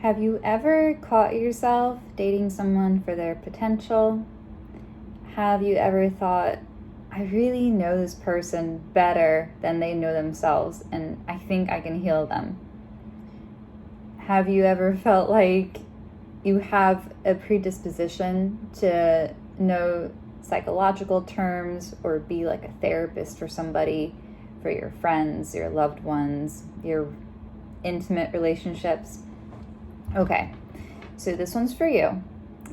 Have you ever caught yourself dating someone for their potential? Have you ever thought, I really know this person better than they know themselves, and I think I can heal them? Have you ever felt like you have a predisposition to know psychological terms or be like a therapist for somebody, for your friends, your loved ones, your intimate relationships? Okay, so this one's for you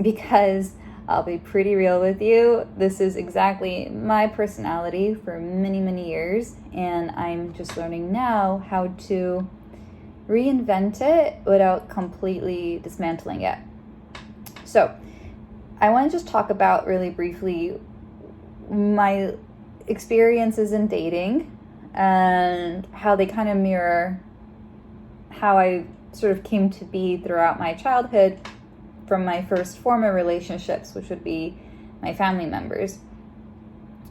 because I'll be pretty real with you. This is exactly my personality for many, many years, and I'm just learning now how to reinvent it without completely dismantling it. So, I want to just talk about really briefly my experiences in dating and how they kind of mirror how I sort of came to be throughout my childhood from my first former relationships, which would be my family members.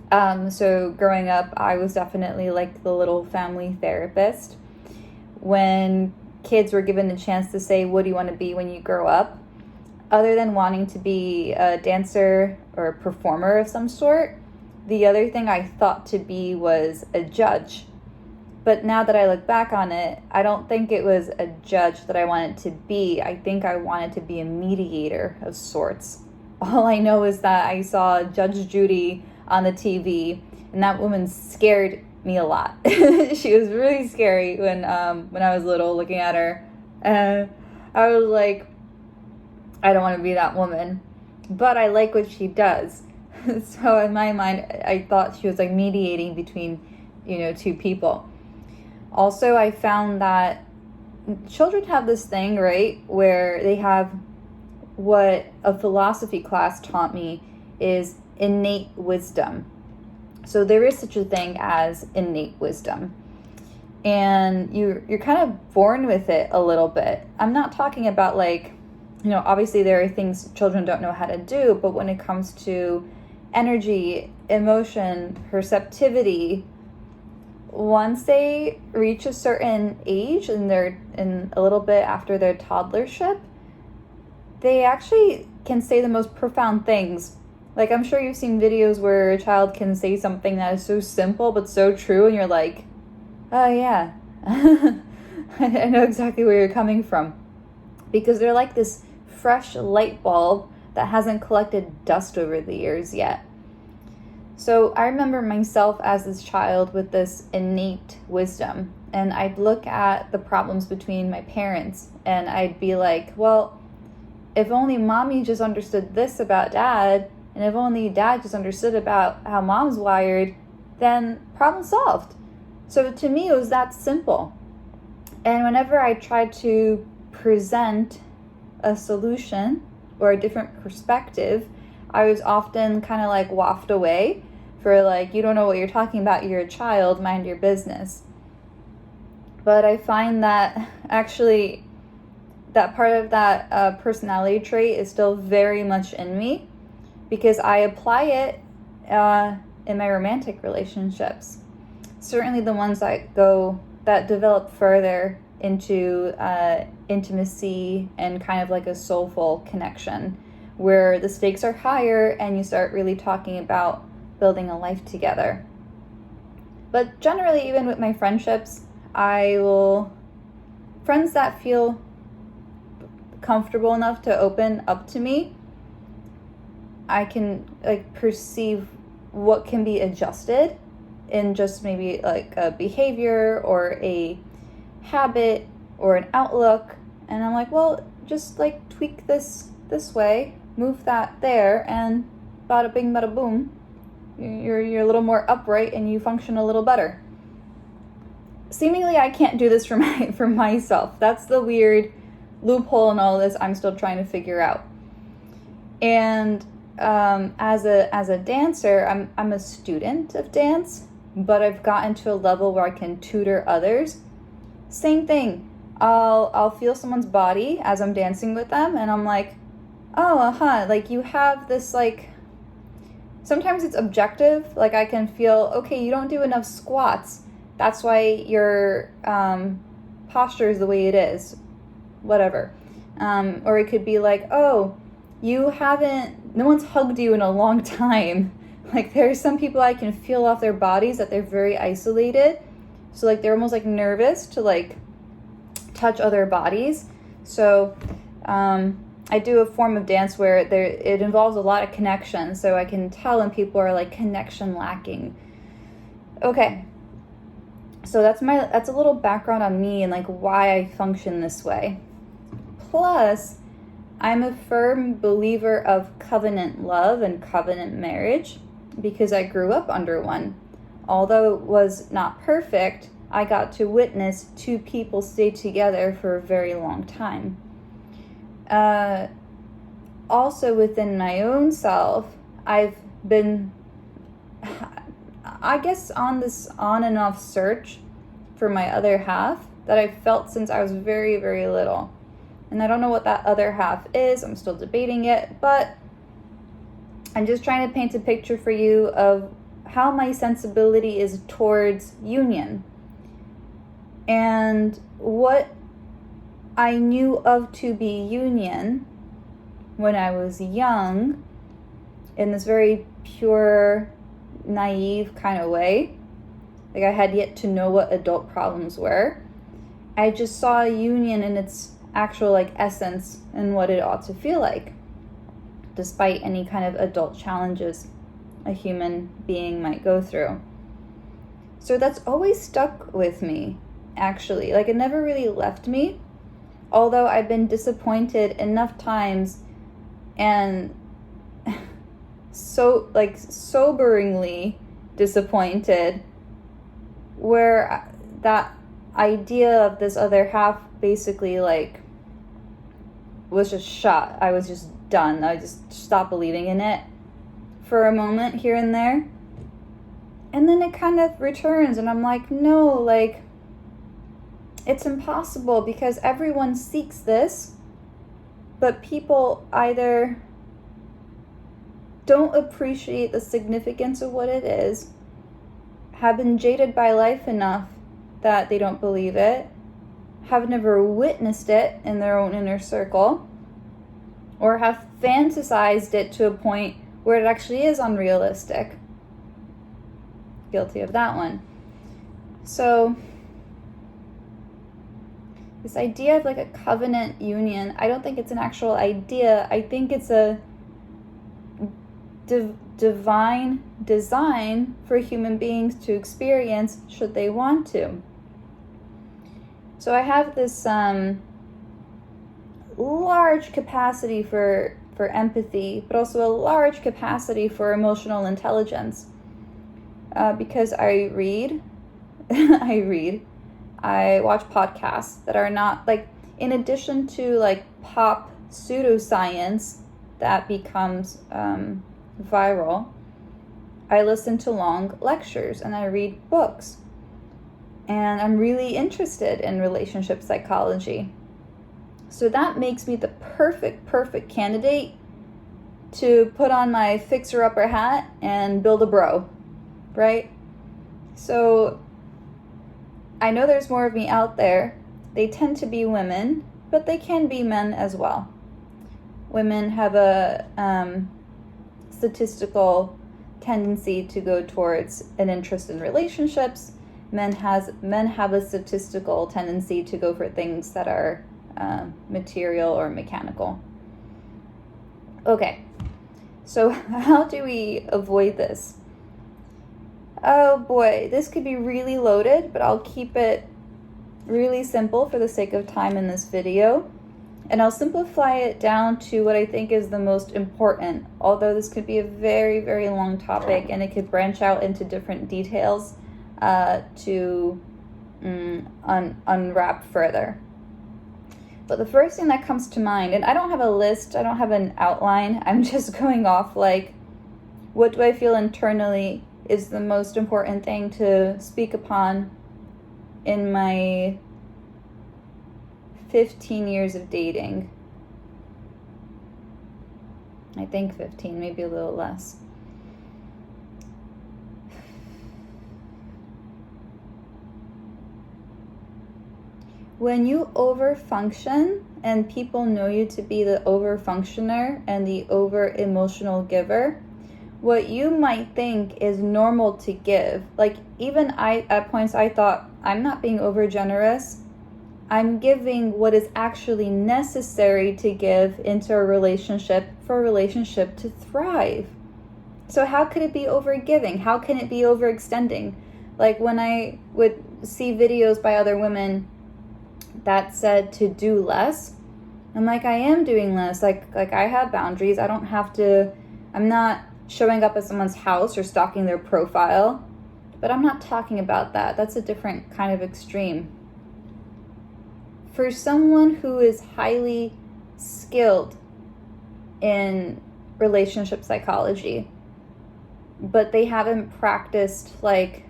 So growing up, I was definitely like the little family therapist. When kids were given the chance to say, what do you want to be when you grow up? Other than wanting to be a dancer or a performer of some sort, the other thing I thought to be was a judge. But now that I look back on it, I don't think it was a judge that I wanted to be. I think I wanted to be a mediator of sorts. All I know is that I saw Judge Judy on the TV, and that woman scared me a lot. She was really scary when I was little, looking at her. And I was like, I don't want to be that woman. But I like what she does. So in my mind, I thought she was like mediating between, two people. Also, I found that children have this thing, right, where they have what a philosophy class taught me is innate wisdom. So there is such a thing as innate wisdom. And you're kind of born with it a little bit. I'm not talking about like, obviously there are things children don't know how to do, but when it comes to energy, emotion, perceptivity, once they reach a certain age and they're in a little bit after their toddlership, they actually can say the most profound things. Like, I'm sure you've seen videos where a child can say something that is so simple but so true, and you're like, oh yeah, I know exactly where you're coming from. Because they're like this fresh light bulb that hasn't collected dust over the years yet. So I remember myself as this child with this innate wisdom, and I'd look at the problems between my parents and I'd be like, well, if only mommy just understood this about dad, and if only dad just understood about how mom's wired, then problem solved. So to me, it was that simple. And whenever I tried to present a solution or a different perspective, I was often kind of like wafted away for like, you don't know what you're talking about, you're a child, mind your business. But I find that actually that part of that personality trait is still very much in me because I apply it in my romantic relationships. Certainly the ones that develop further into intimacy and kind of like a soulful connection where the stakes are higher and you start really talking about building a life together. But generally, even with my friendships, friends that feel comfortable enough to open up to me, I can like perceive what can be adjusted in just maybe like a behavior or a habit or an outlook, and I'm like, well, just like tweak this way, move that there, and bada bing bada boom, you're a little more upright and you function a little better. Seemingly I can't do this for myself. That's the weird loophole in all this I'm still trying to figure out. And as a dancer, I'm a student of dance, but I've gotten to a level where I can tutor others. Same thing. I'll feel someone's body as I'm dancing with them, and I'm like, oh, like you have this like, sometimes it's objective. Like I can feel, okay, you don't do enough squats. That's why your posture is the way it is. Whatever. Or it could be like, oh, no one's hugged you in a long time. Like, there are some people I can feel off their bodies that they're very isolated. So, like, they're almost, like, nervous to, like, touch other bodies. So, I do a form of dance where it involves a lot of connection. So I can tell when people are, like, connection lacking. Okay. So that's a little background on me and, like, why I function this way. Plus, I'm a firm believer of covenant love and covenant marriage because I grew up under one. Although it was not perfect, I got to witness two people stay together for a very long time. Also within my own self, I've been, I guess, on this on and off search for my other half that I've felt since I was very, very little. And I don't know what that other half is. I'm still debating it, but I'm just trying to paint a picture for you of how my sensibility is towards union and what I knew of to be union when I was young in this very pure, naive kind of way. Like, I had yet to know what adult problems were. I just saw union in its actual, like, essence and what it ought to feel like, despite any kind of adult challenges a human being might go through. So that's always stuck with me, actually. Like, it never really left me, although I've been disappointed enough times and so, like, soberingly disappointed, where that idea of this other half basically, like, was just shot. I was just done. I just stopped believing in it for a moment here and there. And then it kind of returns and I'm like, no, like, it's impossible because everyone seeks this, but people either don't appreciate the significance of what it is, have been jaded by life enough that they don't believe it, have never witnessed it in their own inner circle, or have fantasized it to a point where it actually is unrealistic. Guilty of that one. So, this idea of, like, a covenant union, I don't think it's an actual idea. I think it's a divine design for human beings to experience should they want to. So I have this large capacity for empathy, but also a large capacity for emotional intelligence. Because I read, I watch podcasts that are not, like, in addition to, like, pop pseudoscience that becomes viral, I listen to long lectures and I read books. And I'm really interested in relationship psychology. So that makes me the perfect candidate to put on my fixer-upper hat and build a bro, right? So I know there's more of me out there. They tend to be women, but they can be men as well. Women have a statistical tendency to go towards an interest in relationships. Men have a statistical tendency to go for things that are material or mechanical. Okay, so how do we avoid this? Oh boy, this could be really loaded, but I'll keep it really simple for the sake of time in this video. And I'll simplify it down to what I think is the most important, although this could be a very, very long topic and it could branch out into different details to unwrap further. But the first thing that comes to mind, and I don't have a list, I don't have an outline, I'm just going off, like, what do I feel internally is the most important thing to speak upon in my 15 years of dating. I think 15, maybe a little less. When you overfunction and people know you to be the overfunctioner and the over emotional giver, what you might think is normal to give, like even I, at points I thought, I'm not being over generous. I'm giving what is actually necessary to give into a relationship for a relationship to thrive. So how could it be over giving? How can it be overextending? Like when I would see videos by other women that said to do less, I'm like, I am doing less. Like I have boundaries. I don't have to, I'm not showing up at someone's house or stalking their profile. But I'm not talking about that. That's a different kind of extreme. For someone who is highly skilled in relationship psychology, but they haven't practiced like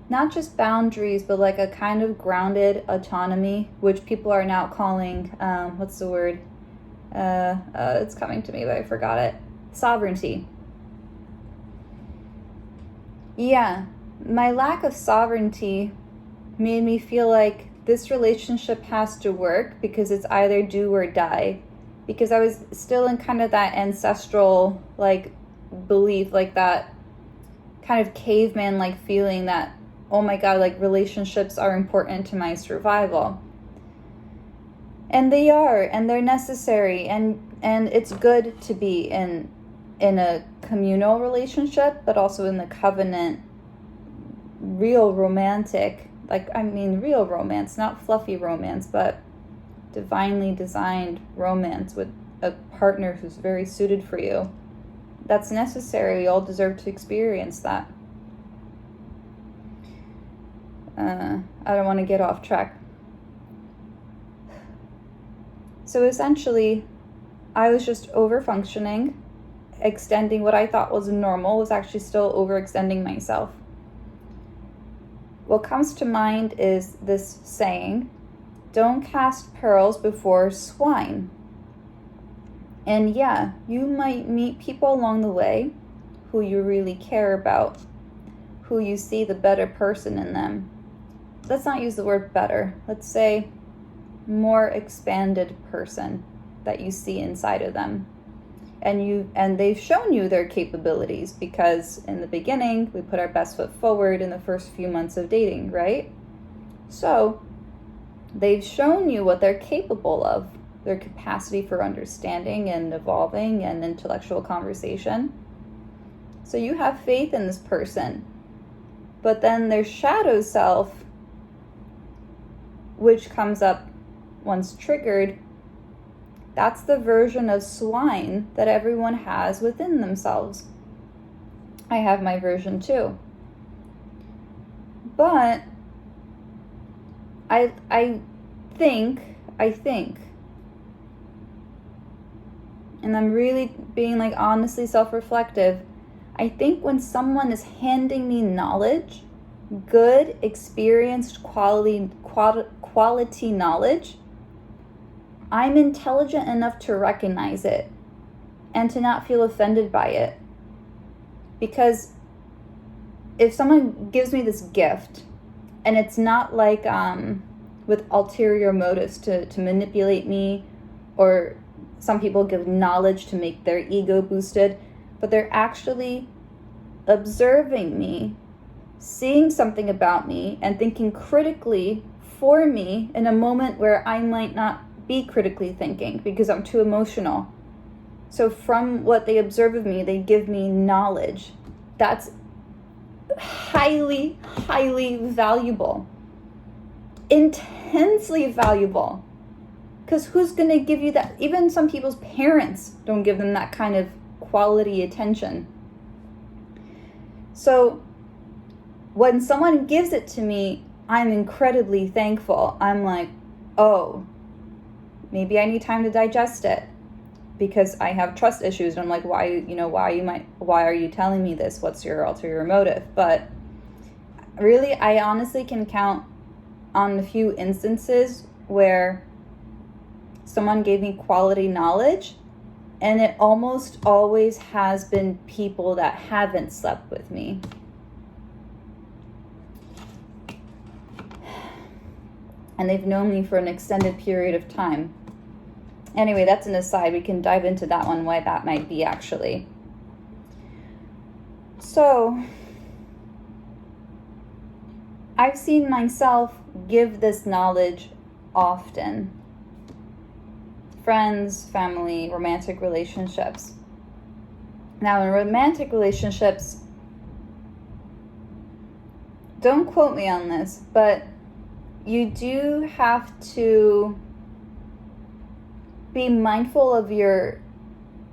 not just boundaries, but like a kind of grounded autonomy, which people are now calling, what's the word? It's coming to me, but I forgot it. Sovereignty. Yeah, my lack of sovereignty made me feel like this relationship has to work because it's either do or die. Because I was still in kind of that ancestral like belief, like that kind of caveman like feeling that, oh my God, like relationships are important to my survival. And they are, and they're necessary, and it's good to be in a communal relationship, but also in the covenant, real romantic, real romance, not fluffy romance, but divinely designed romance with a partner who's very suited for you. That's necessary. We all deserve to experience that. I don't want to get off track. So essentially, I was just over-functioning, extending what I thought was normal, was actually still overextending myself. What comes to mind is this saying, don't cast pearls before swine. And yeah, you might meet people along the way who you really care about, who you see the better person in them. Let's not use the word better. Let's say more expanded person that you see inside of them. And they've shown you their capabilities because in the beginning, we put our best foot forward in the first few months of dating, right? So they've shown you what they're capable of, their capacity for understanding and evolving and intellectual conversation. So you have faith in this person. But then their shadow self, which comes up once triggered, that's the version of swine that everyone has within themselves. I have my version too. But I think, and I'm really being like honestly self-reflective, I think when someone is handing me knowledge, good, experienced, quality knowledge, I'm intelligent enough to recognize it and to not feel offended by it. Because if someone gives me this gift and it's not like with ulterior motives to manipulate me, or some people give knowledge to make their ego boosted, but they're actually observing me, seeing something about me, and thinking critically for me in a moment where I might not be critically thinking because I'm too emotional. So from what they observe of me, they give me knowledge. That's highly, highly valuable. Intensely valuable. Because who's going to give you that? Even some people's parents don't give them that kind of quality attention. So when someone gives it to me, I'm incredibly thankful. I'm like, oh, maybe I need time to digest it because I have trust issues. And I'm like, why are you telling me this? What's your ulterior motive? But really, I honestly can count on a few instances where someone gave me quality knowledge, and it almost always has been people that haven't slept with me. and they've known me for an extended period of time. Anyway, that's an aside. We can dive into that one, why that might be actually. So, I've seen myself give this knowledge often. Friends, family, romantic relationships. Now, in romantic relationships, don't quote me on this, but you do have to be mindful of your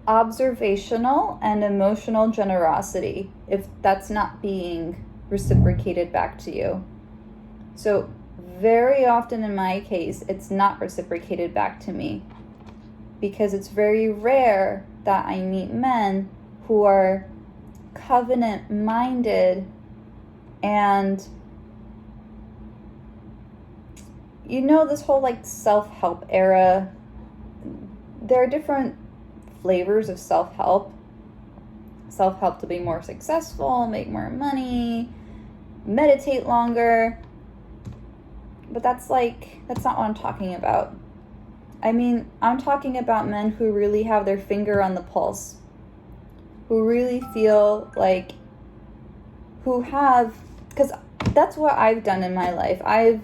observational and emotional generosity if that's not being reciprocated back to you. So very often in my case, it's not reciprocated back to me because it's very rare that I meet men who are covenant minded and this whole like self-help era. There are different flavors of self-help. Self-help to be more successful, make more money, meditate longer. But that's not what I'm talking about. I mean, I'm talking about men who really have their finger on the pulse, who really feel like, because that's what I've done in my life. I've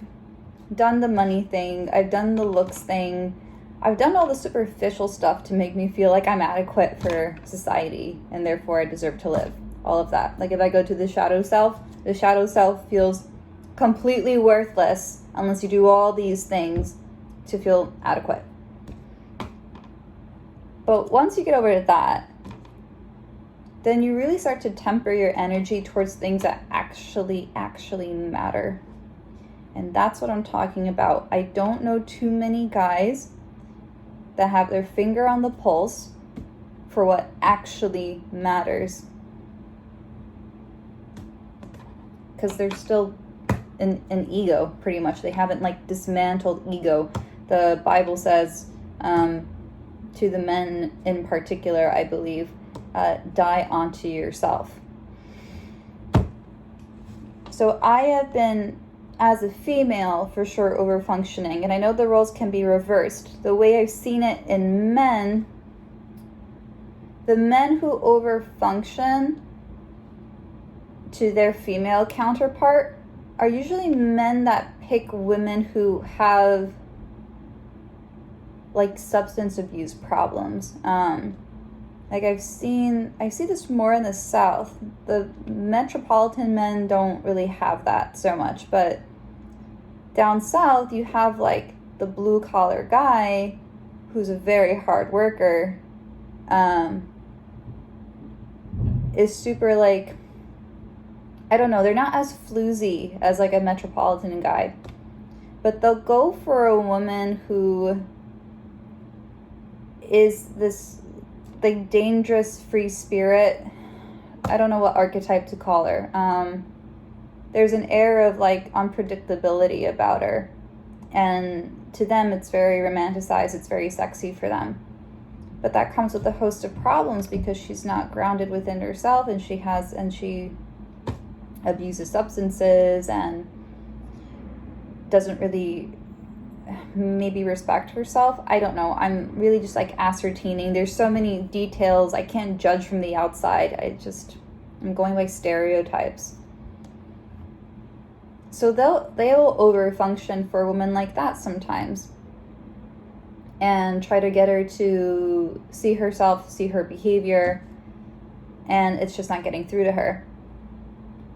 done the money thing, I've done the looks thing, I've done all the superficial stuff to make me feel like I'm adequate for society and therefore I deserve to live. All of that. Like if I go to the shadow self feels completely worthless unless you do all these things to feel adequate. But once you get over to that, then you really start to temper your energy towards things that actually matter. And that's what I'm talking about. I don't know too many guys that have their finger on the pulse for what actually matters. Because they're still an ego, pretty much. They haven't dismantled ego. The Bible says to the men in particular, I believe, die onto yourself. So I have been, as a female, for sure over-functioning, and I know the roles can be reversed. The way I've seen it in men, the men who over-function to their female counterpart are usually men that pick women who have substance abuse problems. I see this more in the South. The metropolitan men don't really have that so much, but down South you have the blue collar guy who's a very hard worker, is super I don't know, they're not as floozy as a metropolitan guy, but they'll go for a woman who is this dangerous free spirit. I don't know what archetype to call her. There's an air of unpredictability about her, and to them it's very romanticized, it's very sexy for them. But that comes with a host of problems because she's not grounded within herself, and she abuses substances and doesn't really maybe respect herself. I don't know. I'm really just ascertaining. There's so many details. I can't judge from the outside. I'm going by stereotypes. So they'll over-function for a woman like that sometimes and try to get her to see herself, see her behavior, and it's just not getting through to her.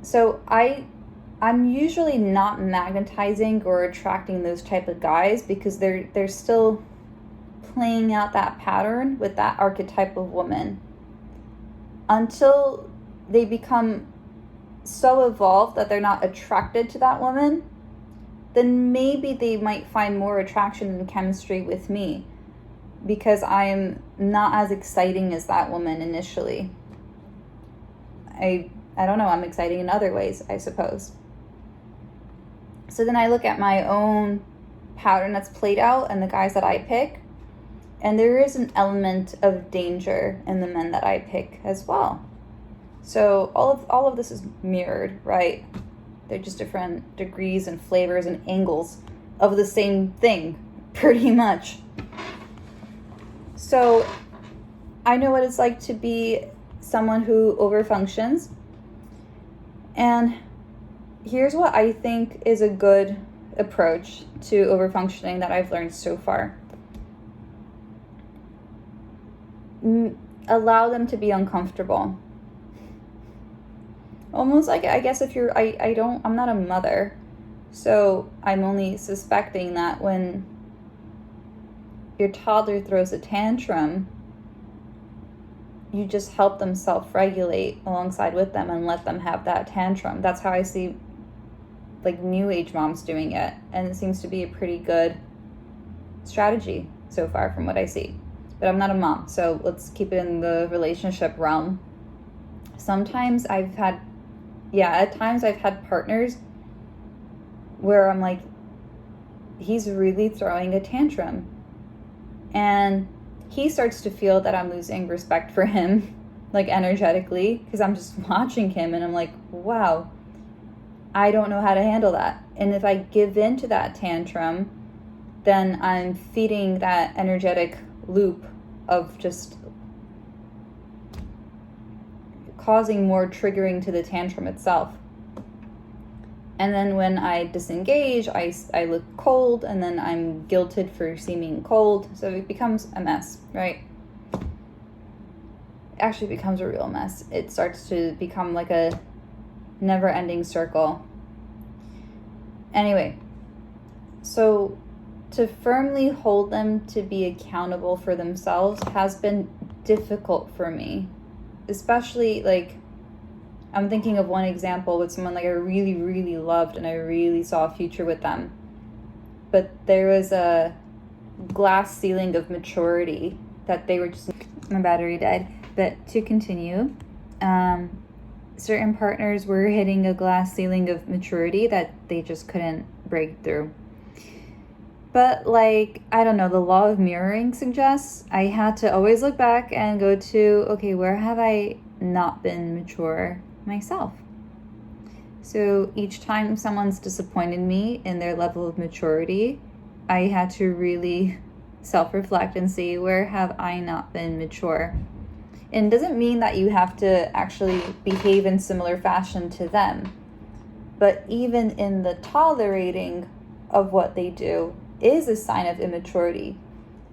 So I'm usually not magnetizing or attracting those type of guys because they're still playing out that pattern with that archetype of woman until they become so evolved that they're not attracted to that woman. Then maybe they might find more attraction and chemistry with me because I'm not as exciting as that woman initially. I don't know, I'm exciting in other ways, I suppose. So then I look at my own pattern that's played out and the guys that I pick, and there is an element of danger in the men that I pick as well. So all of this is mirrored, right? They're just different degrees and flavors and angles of the same thing, pretty much. So I know what it's like to be someone who overfunctions. And here's what I think is a good approach to overfunctioning that I've learned so far. Allow them to be uncomfortable. Almost like, I guess if you're, I'm not a mother, so I'm only suspecting that when your toddler throws a tantrum, you just help them self-regulate alongside with them and let them have that tantrum. That's how I see like new age moms doing it, and it seems to be a pretty good strategy so far from what I see. But I'm not a mom, so let's keep it in the relationship realm. Sometimes at times I've had partners where I'm like, he's really throwing a tantrum, and he starts to feel that I'm losing respect for him, like energetically, because I'm just watching him and I'm like, wow, I don't know how to handle that. And if I give in to that tantrum, then I'm feeding that energetic loop of just causing more triggering to the tantrum itself. And then when I disengage, I look cold, and then I'm guilted for seeming cold. So it becomes a mess, right? It actually becomes a real mess. It starts to become like a never-ending circle. Anyway, so to firmly hold them to be accountable for themselves has been difficult for me. Especially, like, I'm thinking of one example with someone like I really, really loved and I really saw a future with them. But there was a glass ceiling of maturity that they were just... My battery died. But to continue, certain partners were hitting a glass ceiling of maturity that they just couldn't break through. But like, I don't know, the law of mirroring suggests I had to always look back and go to, okay, where have I not been mature myself? So each time someone's disappointed me in their level of maturity, I had to really self-reflect and see, where have I not been mature? And it doesn't mean that you have to actually behave in similar fashion to them. But even in the tolerating of what they do is a sign of immaturity.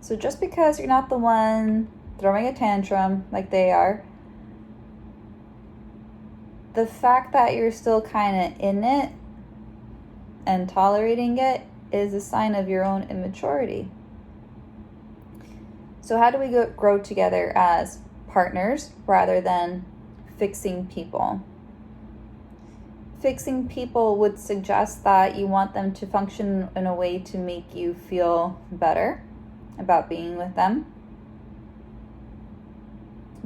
So just because you're not the one throwing a tantrum like they are, the fact that you're still kind of in it and tolerating it is a sign of your own immaturity. So how do we grow together as partners rather than fixing people? Fixing people would suggest that you want them to function in a way to make you feel better about being with them.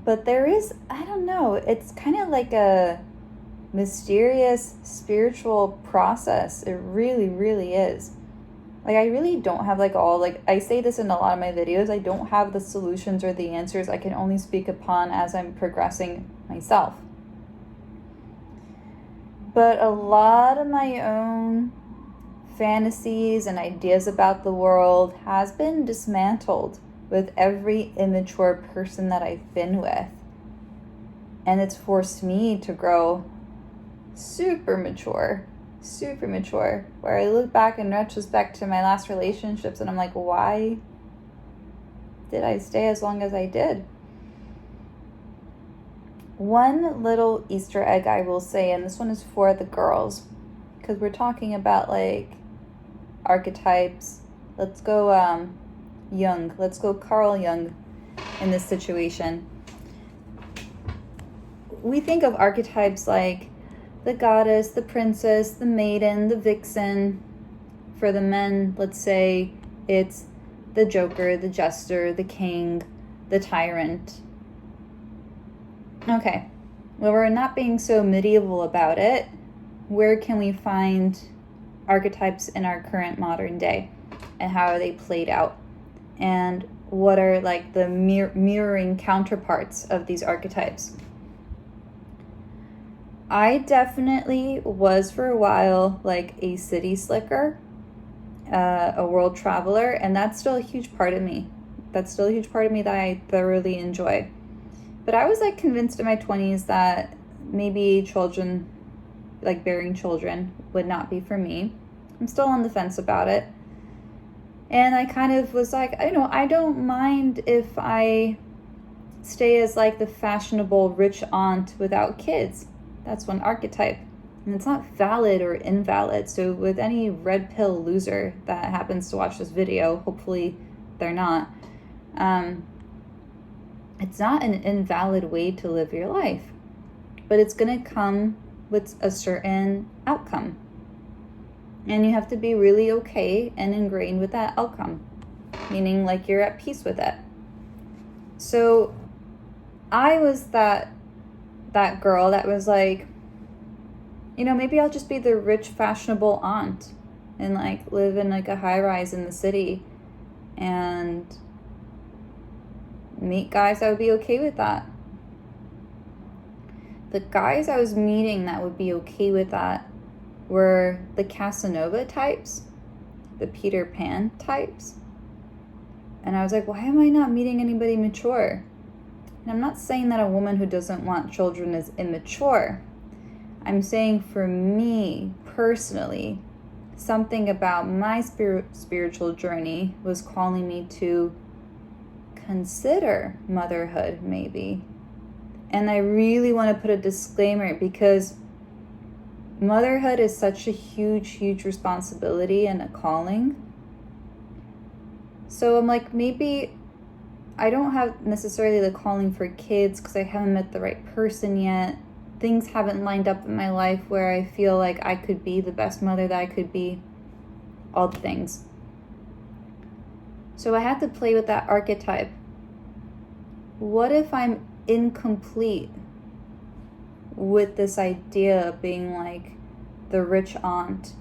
But there is, I don't know, it's kind of like a mysterious spiritual process. It really, really is. Like, I really don't have I say this in a lot of my videos, I don't have the solutions or the answers. I can only speak upon as I'm progressing myself. But a lot of my own fantasies and ideas about the world has been dismantled with every immature person that I've been with. And it's forced me to grow super mature, where I look back in retrospect to my last relationships and I'm like, why did I stay as long as I did? One little Easter egg I will say, and this one is for the girls, because we're talking about like archetypes. Let's go Jung. Let's go Carl Jung in this situation. We think of archetypes like the goddess, the princess, the maiden, the vixen. For the men, let's say it's the joker, the jester, the king, the tyrant. Okay, well, we're not being so medieval about it. Where can we find archetypes in our current modern day? And how are they played out? And what are like the mirroring counterparts of these archetypes? I definitely was for a while like a city slicker. a world traveler, and that's still a huge part of me. That's still a huge part of me that I thoroughly enjoy. But I was like convinced in my 20s that maybe children, like bearing children, would not be for me. I'm still on the fence about it. And I kind of was like, I don't mind if I stay as like the fashionable rich aunt without kids. That's one archetype. And it's not valid or invalid. So with any red pill loser that happens to watch this video, hopefully they're not, it's not an invalid way to live your life, but it's going to come with a certain outcome. And you have to be really okay and ingrained with that outcome, meaning like you're at peace with it. So I was that girl that was like, maybe I'll just be the rich, fashionable aunt and like live in like a high rise in the city and meet guys that would be okay with that. The guys I was meeting that would be okay with that were the Casanova types, the Peter Pan types. And I was like, why am I not meeting anybody mature? And I'm not saying that a woman who doesn't want children is immature. I'm saying for me personally, something about my spiritual journey was calling me to consider motherhood maybe. And I really want to put a disclaimer because motherhood is such a huge, huge responsibility and a calling. So I'm like, maybe I don't have necessarily the calling for kids because I haven't met the right person yet. Things haven't lined up in my life where I feel like I could be the best mother that I could be. All the things. So I had to play with that archetype. What if I'm incomplete with this idea of being like the rich aunt?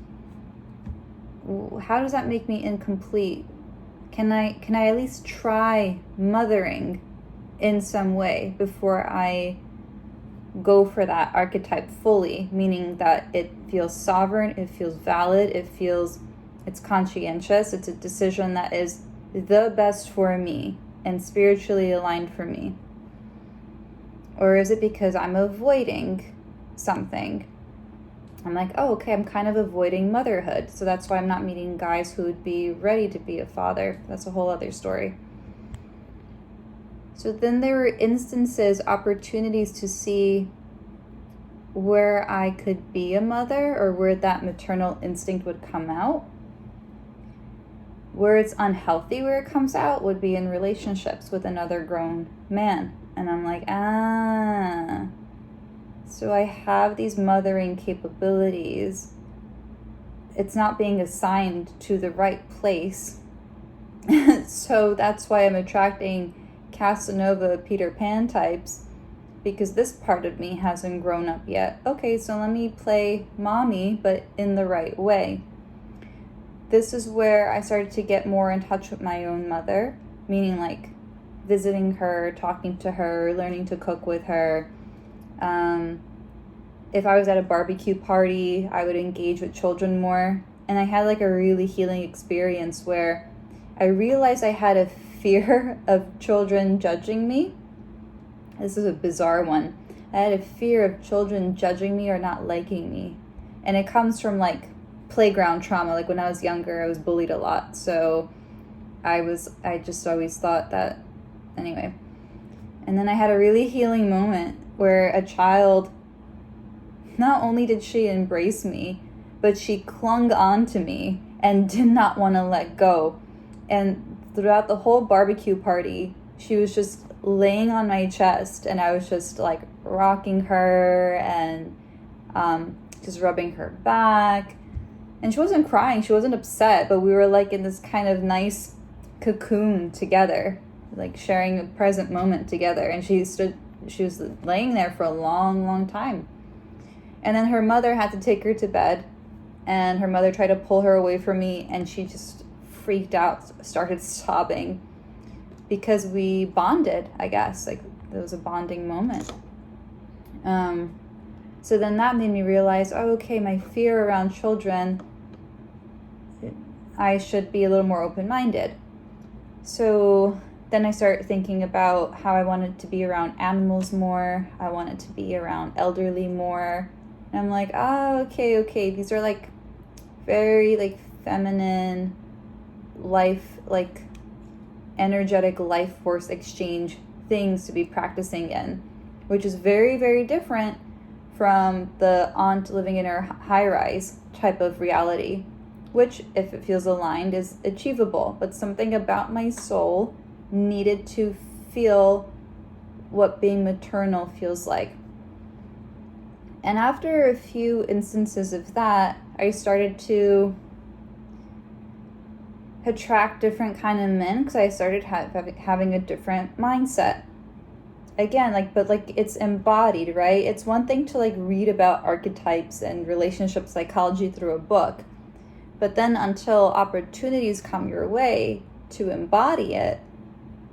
How does that make me incomplete? Can I at least try mothering in some way before I go for that archetype fully, meaning that it feels sovereign, it feels valid, it's conscientious, it's a decision that is the best for me and spiritually aligned for me? Or is it because I'm avoiding something? I'm like, oh, okay, I'm kind of avoiding motherhood, so that's why I'm not meeting guys who would be ready to be a father. That's a whole other story. So then there were instances, opportunities to see where I could be a mother or where that maternal instinct would come out. Where it's unhealthy, where it comes out, would be in relationships with another grown man. And I'm like, so I have these mothering capabilities. It's not being assigned to the right place. So that's why I'm attracting Casanova, Peter Pan types, because this part of me hasn't grown up yet. Okay, so let me play mommy, but in the right way. This is where I started to get more in touch with my own mother, meaning like visiting her, talking to her, learning to cook with her. If I was at a barbecue party, I would engage with children more. And I had like a really healing experience where I realized I had a fear of children judging me. This is a bizarre one. I had a fear of children judging me or not liking me. And it comes from like playground trauma. Like when I was younger, I was bullied a lot. So I just always thought that, anyway. And then I had a really healing moment where a child, not only did she embrace me, but she clung on to me and did not want to let go. And throughout the whole barbecue party, she was just laying on my chest and I was just like rocking her and just rubbing her back. And she wasn't crying, she wasn't upset, but we were like in this kind of nice cocoon together, like sharing a present moment together. And she was laying there for a long, long time. And then her mother had to take her to bed, and her mother tried to pull her away from me, and she just freaked out, started sobbing, because we bonded, I guess. Like, it was a bonding moment. So then that made me realize, oh, okay, my fear around children, I should be a little more open-minded. So then I start thinking about how I wanted to be around animals more. I wanted to be around elderly more. And I'm like, okay. These are like very like feminine life, like energetic life force exchange things to be practicing in, which is very, very different from the aunt living in her high rise type of reality, which, if it feels aligned, is achievable. But something about my soul needed to feel what being maternal feels like. And after a few instances of that, I started to attract different kind of men because I started having a different mindset. Again, but it's embodied, right? It's one thing to like read about archetypes and relationship psychology through a book, but then until opportunities come your way to embody it,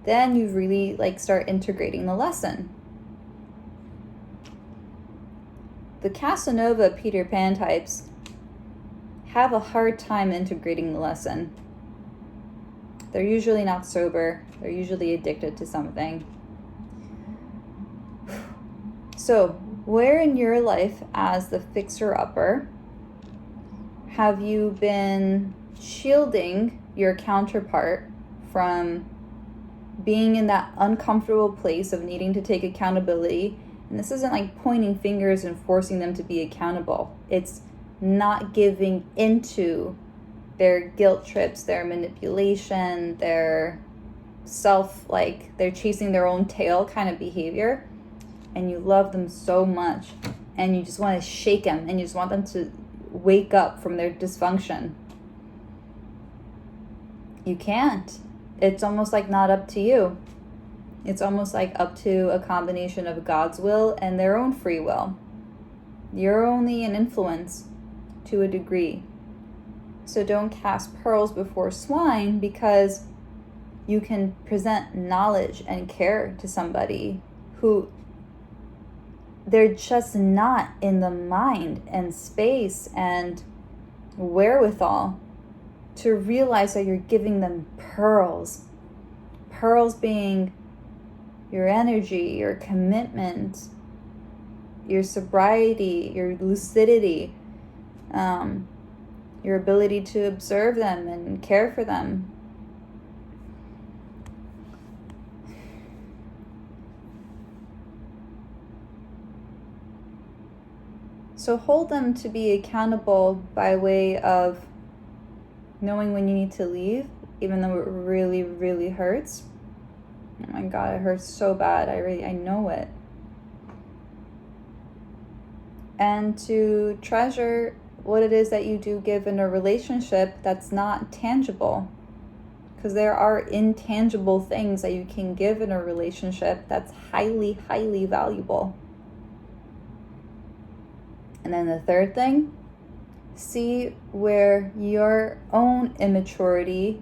then you really like start integrating the lesson. The Casanova Peter Pan types have a hard time integrating the lesson. They're usually not sober. They're usually addicted to something. So, where in your life as the fixer-upper have you been shielding your counterpart from being in that uncomfortable place of needing to take accountability? And this isn't like pointing fingers and forcing them to be accountable. It's not giving into their guilt trips, their manipulation, their they're chasing their own tail kind of behavior. And you love them so much, and you just want to shake them, and you just want them to wake up from their dysfunction. You can't. It's almost like not up to you. It's almost like up to a combination of God's will and their own free will. You're only an influence to a degree. So don't cast pearls before swine, because you can present knowledge and care to somebody who they're just not in the mind and space and wherewithal to realize that you're giving them pearls. Pearls being your energy, your commitment, your sobriety, your lucidity, your ability to observe them and care for them. So hold them to be accountable by way of knowing when you need to leave, even though it really, really hurts. Oh my God, it hurts so bad. I know it. And to treasure what it is that you do give in a relationship that's not tangible. Because there are intangible things that you can give in a relationship that's highly, highly valuable. And then the third thing, see where your own immaturity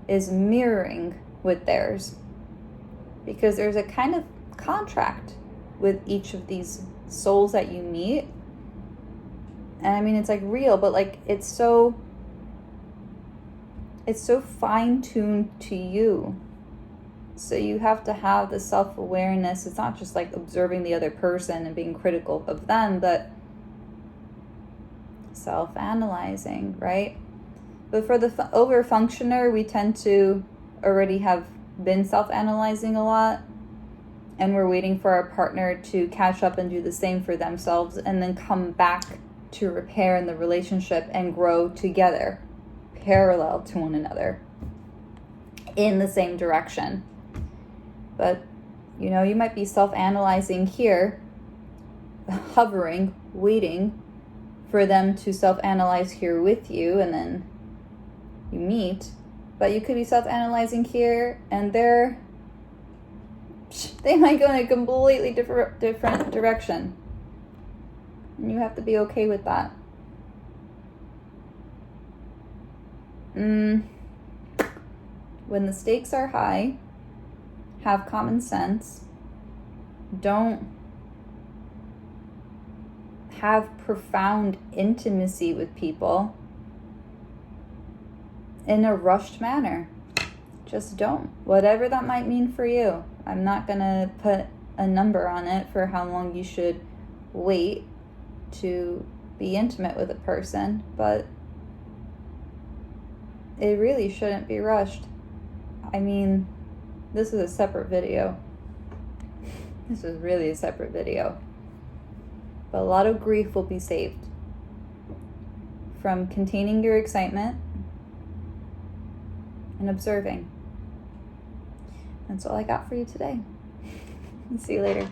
is mirroring with theirs. Because there's a kind of contract with each of these souls that you meet. And I mean, it's like real, but like it's so fine-tuned to you. So you have to have the self-awareness. It's not just like observing the other person and being critical of them, but self-analyzing, right? But for the over-functioner, we tend to already have been self-analyzing a lot, and we're waiting for our partner to catch up and do the same for themselves, and then come back to repair in the relationship and grow together, parallel to one another, in the same direction. But, you know, you might be self-analyzing here, hovering, waiting for them to self-analyze here with you, and then you meet. But you could be self-analyzing here, and they might go in a completely different direction. And you have to be okay with that. When the stakes are high, have common sense. Don't have profound intimacy with people. in a rushed manner. Just don't. Whatever that might mean for you. I'm not going to put a number on it for how long you should wait to be intimate with a person, but it really shouldn't be rushed. I mean, this is a separate video. This is really a separate video. But a lot of grief will be saved from containing your excitement and observing. That's all I got for you today. See you later.